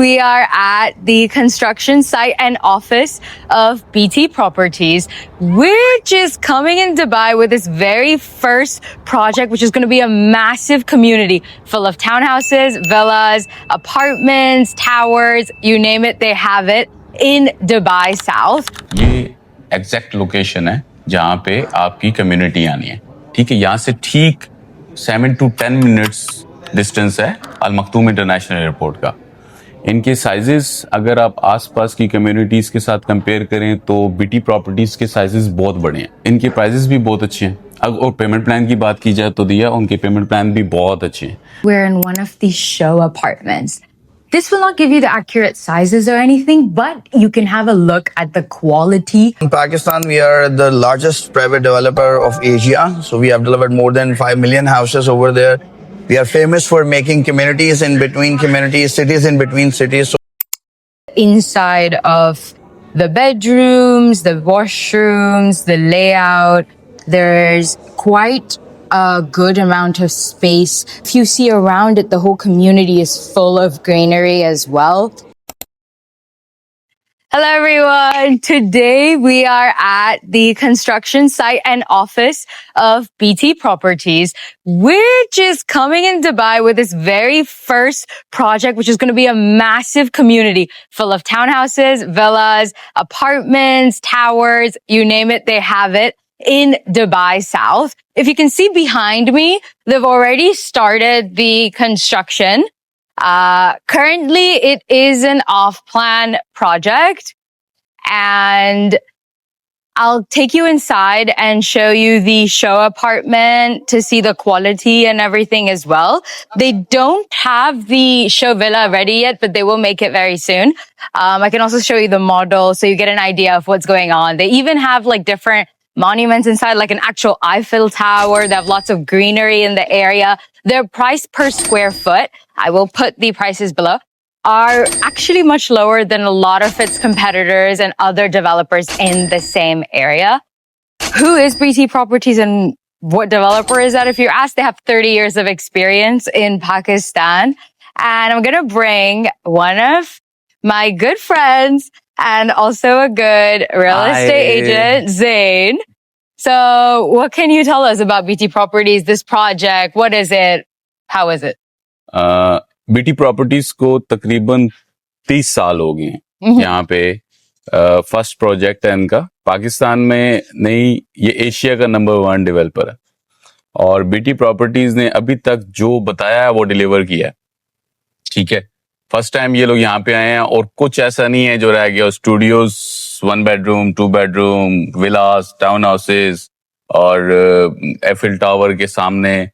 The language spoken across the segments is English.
We are at the construction site and office of BT Properties, which is coming in Dubai with its very first project, which is going to be a massive community full of townhouses, villas, apartments, towers, you name it, they have it in Dubai South. ये exact location है जहाँ पे आपकी community आनी है। ठीक है, यहाँ से ठीक 7 to 10 मिनट्स डिस्टेंस है अल मखतूम इंटरनेशनल एयरपोर्ट का। इनके साइजेस अगर आप आसपास की कम्युनिटीज के साथ कंपेयर करें तो बीटी प्रॉपर्टीज के साइजेस बहुत बड़े हैं। इनके प्राइसेस भी बहुत अच्छे हैं। और पेमेंट प्लान की बात की जाए तो दिया उनके पेमेंट प्लान भी बहुत अच्छे हैं। We're in one of these show apartments. This will not give you the accurate sizes or anything, but you can have a look at the quality. In Pakistan, we are the largest private developer of Asia. So we have delivered more than 5 million houses over there. We are famous for making communities in between communities, cities in between cities. Inside of the bedrooms, the washrooms, the layout, there's quite a good amount of space. If you see around it, the whole community is full of greenery as well. Hello everyone. Today we are at the construction site and office of BT Properties, which is coming in Dubai with its very first project, which is going to be a massive community full of townhouses, villas, apartments, towers, you name it, they have it in Dubai South. If you can see behind me, they've already started the construction. Currently it is an off-plan project, and I'll take you inside and show you the show apartment to see the quality and everything as well. They don't have the show villa ready yet, but they will make it very soon. I can also show you the model so you get an idea of what's going on. They even have like different monuments inside, like an actual Eiffel Tower. They have lots of greenery in the area. Their price per square foot, I will put the prices below, are actually much lower than a lot of its competitors and other developers in the same area. Who is BT Properties and what developer is that? If you're asked, they have 30 years of experience in Pakistan. And I'm going to bring one of my good friends and also a good real estate agent, Zain. So what can you tell us about BT Properties, this project? What is it? How is it? BT properties को तकरीबन 30 साल हो गए हैं। यहाँ पे first project है इनका पाकिस्तान में नहीं, ये एशिया का नंबर 1 डेवलपर है। और बीटी प्रॉपर्टीज ने अभी तक जो बताया है वो डिलीवर किया है। ठीक है, फर्स्ट टाइम ये लोग यहाँ पे आए हैं और कुछ ऐसा नहीं है जो रह गया। स्टूडियोज, 1 bedroom, 2 bedroom, विलास, टाउन हाउसेज और एफिल टावर के सामने,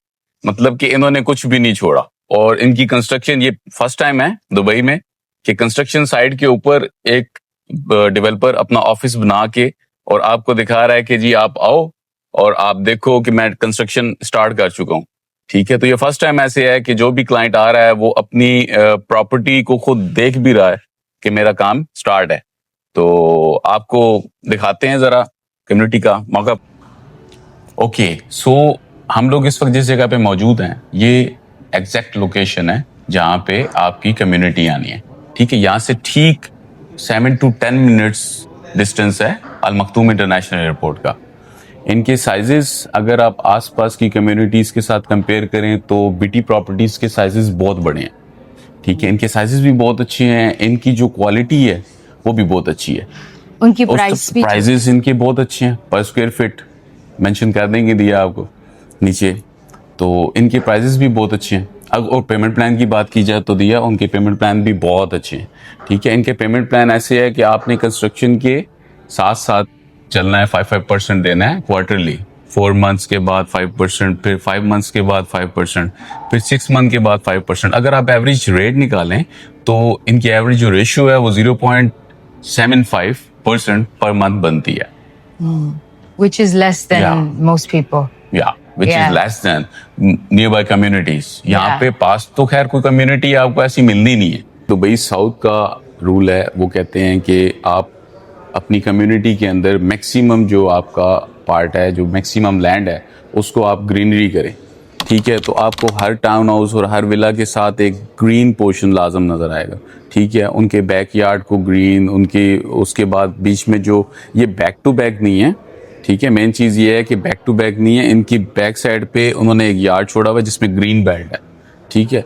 मतलब कि इन्होंने कुछ भी नहीं छोड़ा। और इनकी कंस्ट्रक्शन ये फर्स्ट टाइम है दुबई में कि कंस्ट्रक्शन साइट के ऊपर एक डेवलपर अपना ऑफिस बना के और आपको दिखा रहा है कि जी आप आओ और आप देखो कि मैं कंस्ट्रक्शन स्टार्ट कर चुका हूँ। ठीक है, तो ये फर्स्ट टाइम ऐसे है कि जो भी क्लाइंट आ रहा है वो अपनी प्रॉपर्टी को खुद देख भी रहा है कि मेरा काम स्टार्ट है। तो आपको दिखाते हैं जरा कम्युनिटी का मौका। ओके, सो हम लोग इस वक्त जिस जगह पे मौजूद हैं ये एग्जैक्ट लोकेशन है जहाँ पे आपकी कम्युनिटी आनी है। ठीक है, यहाँ से ठीक 7 to 10 मिनट्स डिस्टेंस है अल मखतूम इंटरनेशनल एयरपोर्ट का। इनके साइजेस अगर आप आसपास की कम्युनिटीज के साथ कंपेयर करें तो बीटी प्रॉपर्टीज के साइजेस बहुत बड़े हैं। ठीक है, इनके साइजेस भी बहुत अच्छे हैं। इनकी जो क्वालिटी है वो भी बहुत अच्छी है। उनकी प्राइसेस इनके बहुत अच्छे हैं। पर स्क्वायर फीट मेंशन कर देंगे दिया आपको नीचे। तो इनके प्राइसेस भी बहुत अच्छे हैं। और पेमेंट प्लान की बात की जाए तो दिया उनके पेमेंट प्लान भी बहुत अच्छे हैं। ठीक है, इनके पेमेंट प्लान ऐसे है कि आपने कंस्ट्रक्शन के साथ साथ चलना है, 5% देना है क्वार्टरली। 4 months के बाद 5%, फिर 5 months के बाद 5%, फिर 6 month के बाद 5%। अगर आप एवरेज रेट निकालें तो इनकी एवरेज जो रेशियो है वो 0.75% पर मंथ बनती है। Which is less than most people. Which is less than nearby communities. यहाँ पे पास तो खैर कोई कम्युनिटी आपको ऐसी मिलनी नहीं है। दुबई साउथ का रूल है, वो कहते हैं कि आप अपनी कम्युनिटी के अंदर मैक्सिमम जो आपका पार्ट है, जो मैक्सिमम लैंड है, उसको आप ग्रीनरी करें। ठीक है, तो आपको हर टाउन हाउस और हर विला के साथ एक ग्रीन पोर्शन लाजम नज़र आएगा। ठीक है, उनके बैकयार्ड को ग्रीन, उनके उसके बाद बीच में जो ये बैक टू बैक नहीं है, ठीक है, मेन चीज़ ये है कि बैक टू बैक नहीं है, इनकी बैक साइड पे उन्होंने एक यार्ड छोड़ा हुआ है जिसमें ग्रीन बेल्ट है। ठीक है,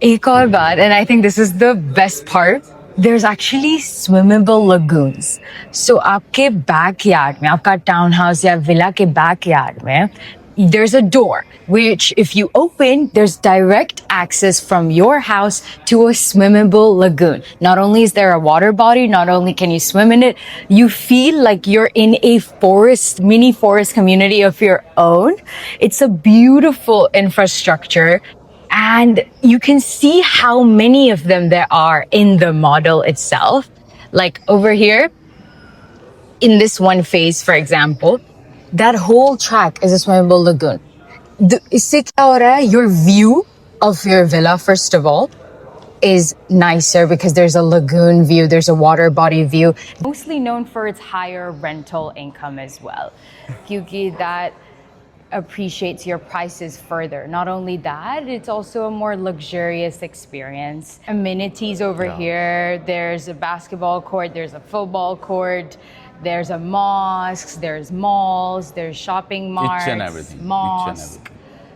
एक और बात, and I think this is the best part, there's actually swimmable lagoons. So आपके backyard में, आपका townhouse या villa के backyard में, there's a door which if you open, there's direct access from your house to a swimmable lagoon. Not only is there a water body, not only can you swim in it, you feel like you're in a forest, mini forest community of your own. It's a beautiful infrastructure. And you can see how many of them there are in the model itself. Like over here, in this one phase, for example, that whole track is a swimmable lagoon. इससे क्या हो रहा है? Your view of your villa, first of all, is nicer because there's a lagoon view, there's a water body view. Mostly known for its higher rental income as well. क्योंकि that appreciates your prices further. Not only that, it's also a more luxurious experience. Amenities over here, there's a basketball court, there's a football court, there's a mosque, there's malls, there's shopping marts, each and everything. mosques,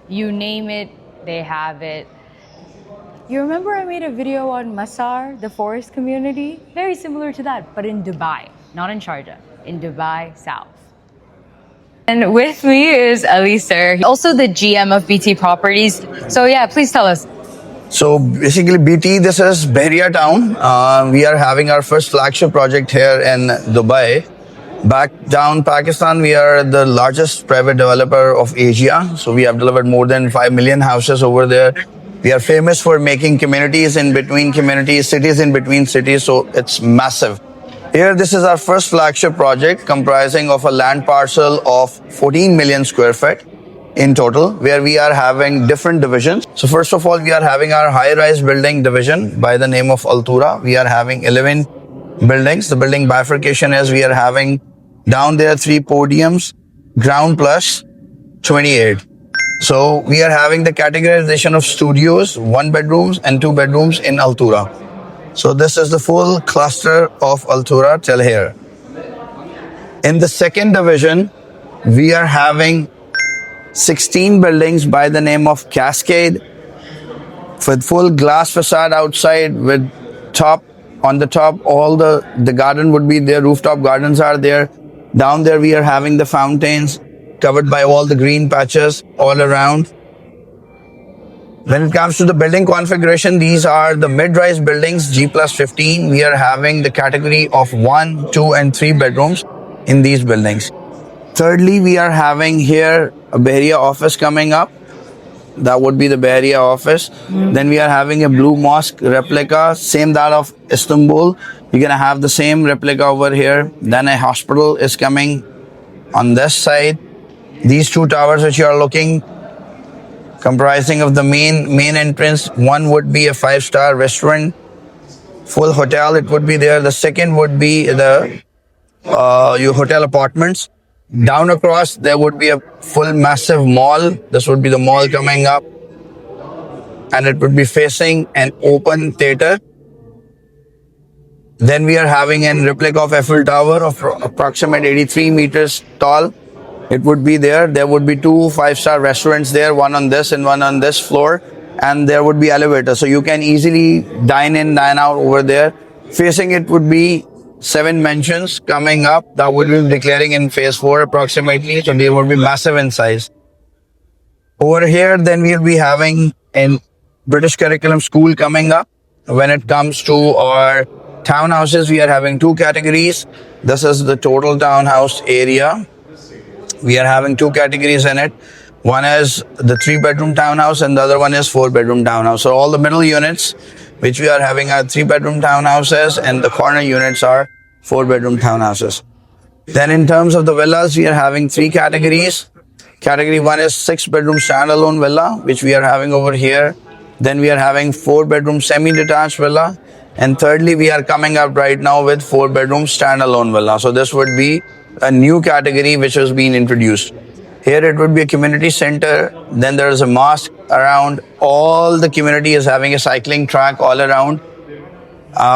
you name it, they have it. You remember I made a video on Masar, the forest community? Very similar to that, but in Dubai, not in Sharjah, in Dubai South. And with me is Ali sir, also the GM of BT Properties. So yeah, please tell us. So basically, BT, this is Bahria Town. We are having our first flagship project here in Dubai. Back down Pakistan, we are the largest private developer of Asia. So we have delivered more than 5 million houses over there. We are famous for making communities in between communities, cities in between cities. So it's massive. Here, this is our first flagship project comprising of a land parcel of 14 million square feet in total, where we are having different divisions. So first of all, we are having our high-rise building division by the name of Altura. We are having 11 buildings. The building bifurcation is we are having down there 3 podiums, ground plus 28. So we are having the categorization of studios, 1 bedrooms and 2 bedrooms in Altura. So this is the full cluster of Altura till here. In the second division, we are having 16 buildings by the name of Cascada with full glass facade outside with on the top, all the garden would be there, rooftop gardens are there. Down there we are having the fountains covered by all the green patches all around. When it comes to the building configuration, these are the mid-rise buildings, G plus 15. We are having the category of 1, 2 and 3 bedrooms in these buildings. Thirdly, we are having here a Bahria office coming up. That would be the Bahria office. Then we are having a blue mosque replica, same that of Istanbul. We're going to have the same replica over here. Then a hospital is coming on this side. These 2 towers which you are looking, comprising of the main entrance, one would be a 5-star restaurant, full hotel, it would be there. The second would be the your hotel apartments. Down across, there would be a full massive mall. This would be the mall coming up. And it would be facing an open theater. Then we are having a replica of Eiffel Tower of approximately 83 meters tall. It would be there. There would be 2 5-star restaurants there, one on this and one on this floor. And there would be elevators. So you can easily dine in, dine out over there. Facing it would be 7 mansions coming up that would be declaring in phase 4 approximately. So they would be massive in size. Over here, then we'll be having a British curriculum school coming up. When it comes to our townhouses, we are having 2 categories. This is the total townhouse area. We are having 2 categories in it. One is the 3-bedroom townhouse and the other one is 4-bedroom townhouse. So all the middle units which we are having are 3-bedroom townhouses and the corner units are 4-bedroom townhouses. Then in terms of the villas, we are having 3 categories. Category 1 is 6-bedroom standalone villa, which we are having over here. Then we are having 4-bedroom semi-detached villa. And thirdly, we are coming up right now with 4-bedroom standalone villa. So this would be a new category which has been introduced. Here it would be a community center. Then there is a mosque around. All the community is having a cycling track all around.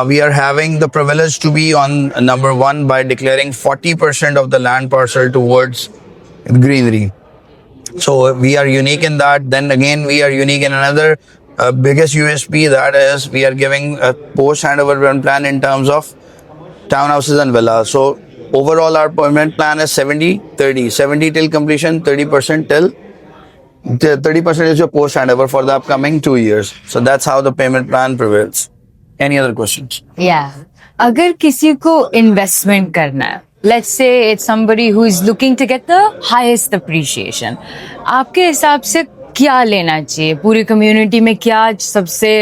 We are having the privilege to be on number one by declaring 40% of the land parcel towards greenery. So we are unique in that. Then again, we are unique in another biggest USP, that is we are giving a post handover rent plan in terms of townhouses and villas. So overall, our payment plan is 70-30. 70 till completion, 30% till 30% is your post handover for the upcoming 2 years. So that's how the payment plan prevails. Any other questions? Yeah. अगर किसी को investment करना है, let's say it's somebody who is looking to get the highest appreciation, आपके हिसाब से क्या लेना चाहिए? पूरी community में क्या सबसे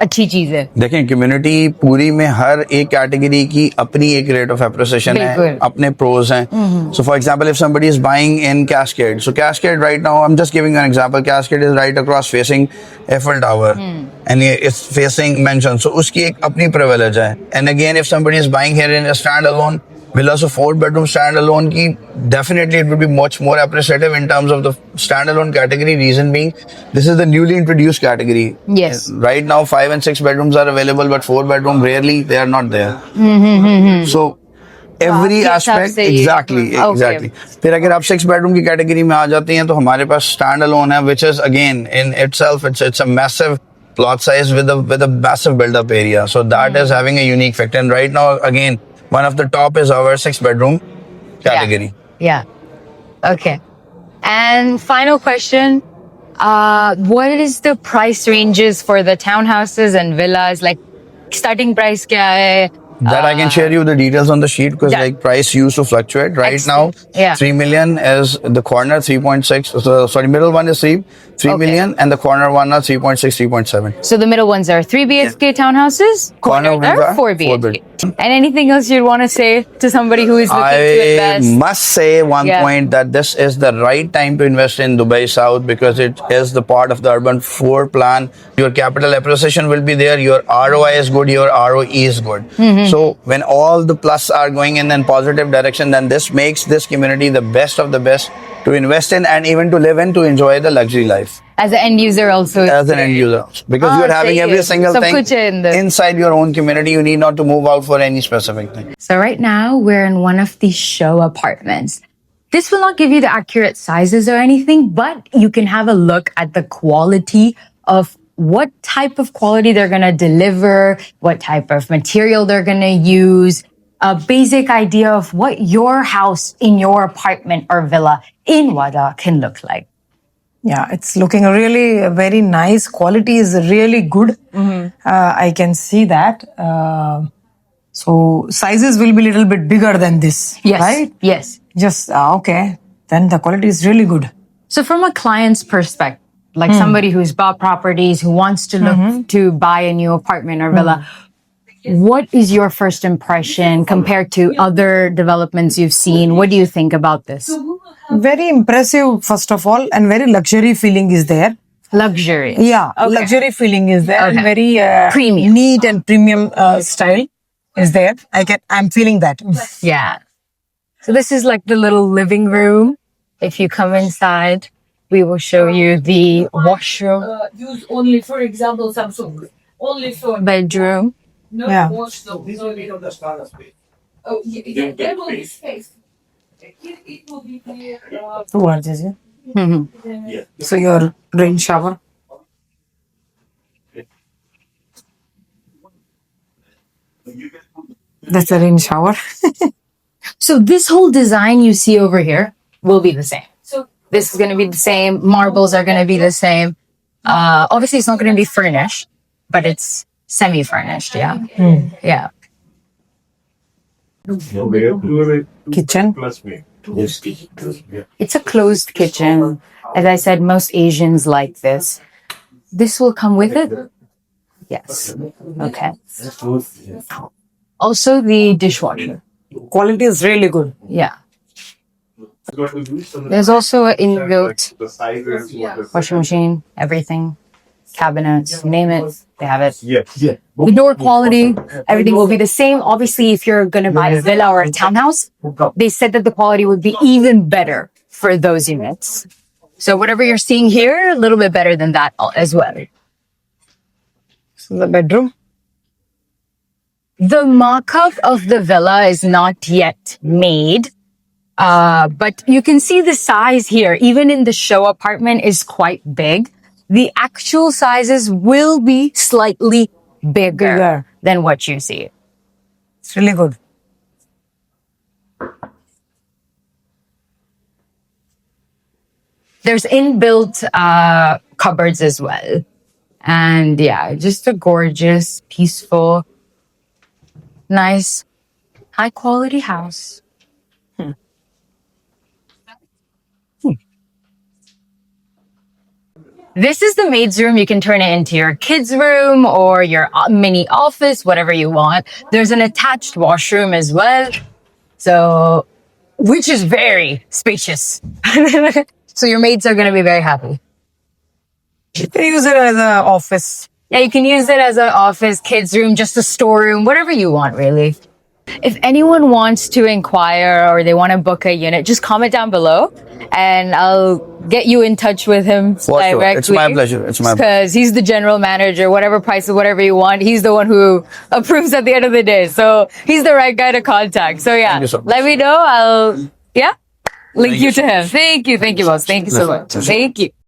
अच्छी चीज है? देखें, कम्युनिटी पूरी में हर एक कैटेगरी की अपनी एक रेट ऑफ एप्रिसिएशन है, अपने प्रोज हैं. So for example, if somebody is buying in Cascade, so Cascade right now, I am just giving an example, Cascade is right across facing Eiffel Tower and it's facing mansion, so उसकी एक अपनी privilege है. And again, if somebody is buying here in a stand alone villas of 4-bedroom standalone ki, definitely it would be much more appreciative in terms of the standalone category. Reason being, this is the newly introduced category. Yes. Right now 5 and 6 bedrooms are available, but 4-bedroom rarely, they are not there. So every aspect, exactly. फिर अगर आप 6 bedroom की category में आ जाते हैं तो हमारे पास standalone है, which is again in itself it's a massive plot size with a massive build up area. So that is having a unique factor. And right now again, one of the top is our 6-bedroom category. Yeah. Okay. And final question. What is the price ranges for the townhouses and villas? Like, starting price kya hai? That I can share you the details on the sheet, because like price used to fluctuate. Right now, 3 million is the corner, 3.6. Sorry, middle one is 3 million, and the corner one are 3.6, 3.7. So the middle ones are 3 BHK townhouses, corner are 4 BHK. And anything else you'd want to say to somebody who is looking to invest? I must say one point, that this is the right time to invest in Dubai South, because it is the part of the urban 4 plan. Your capital appreciation will be there. Your ROI is good. Your ROE is good. So when all the plus are going in a positive direction, then this makes this community the best of the best to invest in, and even to live in, to enjoy the luxury life. As an end user also. As an end user. Because you are having every single thing inside your own community. You need not to move out for any specific thing. So right now we're in one of these show apartments. This will not give you the accurate sizes or anything, but you can have a look at the quality of what type of quality they're going to deliver, what type of material they're going to use, a basic idea of what your house in your apartment or villa in WAADA can look like. Yeah, it's looking really very nice. Quality is really good. I can see that. So sizes will be a little bit bigger than this, Yes. right? Yes. Just, okay. Then the quality is really good. So from a client's perspective, like somebody who's bought properties, who wants to look to buy a new apartment or villa, what is your first impression compared to other developments you've seen? What do you think about this? Very impressive, first of all, and very luxury feeling is there. Luxury. Yeah, luxury feeling is there. And very Premium. neat and premium style is there. I'm feeling that. Yeah. So this is like the little living room. If you come inside, we will show you the washroom, Use only, for example, Samsung. Only for bedroom. no Yeah. wash the. Oh, yeah, there will be space. It will be clear. Towards it. So your rain shower. That's a rain shower. So this whole design you see over here will be the same. So This is going to be the same. Marbles are going to be the same. Obviously, it's not going to be furnished, but it's semi-furnished. Yeah. Yeah. Kitchen. It's a closed kitchen. As I said, most Asians like this. This will come with it? Yes. Okay. Also the dishwasher. Quality is really good. Yeah. There's also an inbuilt washing machine, everything, cabinets, you name it, they have it. The door quality, everything will be the same. Obviously, if you're going to buy a villa or a townhouse, they said that the quality would be even better for those units. So whatever you're seeing here, a little bit better than that as well. This is the bedroom. The mock-up of the villa is not yet made. But you can see the size here, even in the show apartment, is quite big. The actual sizes will be slightly bigger than what you see. It's really good. There's inbuilt cupboards as well. And yeah, just a gorgeous, peaceful, nice, high quality house. This is the maid's room. You can turn it into your kids' room or your mini office, whatever you want. There's an attached washroom as well. So, which is very spacious. So your maids are going to be very happy. You can use it as an office. Yeah, you can use it as an office, kids' room, just a storeroom, whatever you want, really. If anyone wants to inquire or they want to book a unit, just comment down below and I'll get you in touch with him For sure. directly. It's my pleasure. It's my pleasure. Because he's the general manager, whatever price, whatever you want, he's the one who approves at the end of the day. So he's the right guy to contact. So yeah, Thank you so much. let me know. I'll, link you to him. Thank you, boss. Thank you so much. Thank you.